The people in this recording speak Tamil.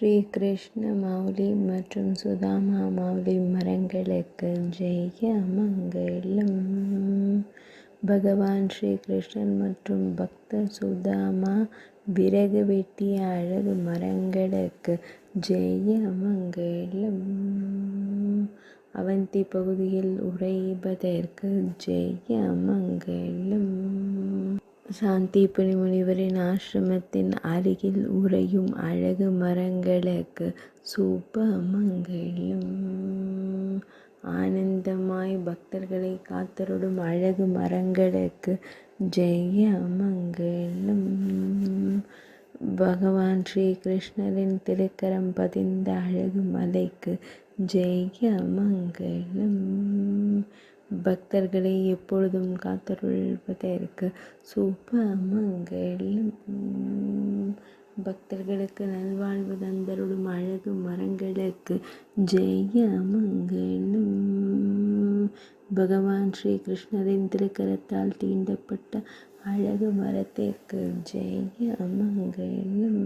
ஸ்ரீ கிருஷ்ண மௌலி மற்றும் சுதாமா மௌலி மரங்களுக்கு ஜெய மங்களம். பகவான் ஸ்ரீ கிருஷ்ணன் மற்றும் பக்தர் சுதாமா விறகு வெட்டிய அழகு மரங்களுக்கு ஜெய மங்களம். அவந்தி பகுதியில் உறைவதற்கு ஜெய மங்களம். சாந்திபுரி முனிவரின் ஆசிரமத்தின் அருகில் உறையும் அழகு மரங்களுக்கு சுப மங்களம். ஆனந்தமாய் பக்தர்களை காத்தருடும் அழகு மரங்களுக்கு ஜெய மங்களம். பகவான் ஸ்ரீ கிருஷ்ணரின் திருக்கரம் பதிந்த அழகு மலைக்கு ஜெய மங்களம். பக்தர்களை எப்பொழுதும் காத்தருள்வதற்கு சுப மங்களம். பக்தர்களுக்கு நல்வாழ்வு தந்தருடும் அழகு மரங்களுக்கு ஜெய மங்களம். பகவான் ஸ்ரீ கிருஷ்ணரின் திருக்கரத்தால் தீண்டப்பட்ட அழகு மரத்திற்கு ஜெய மங்களம்.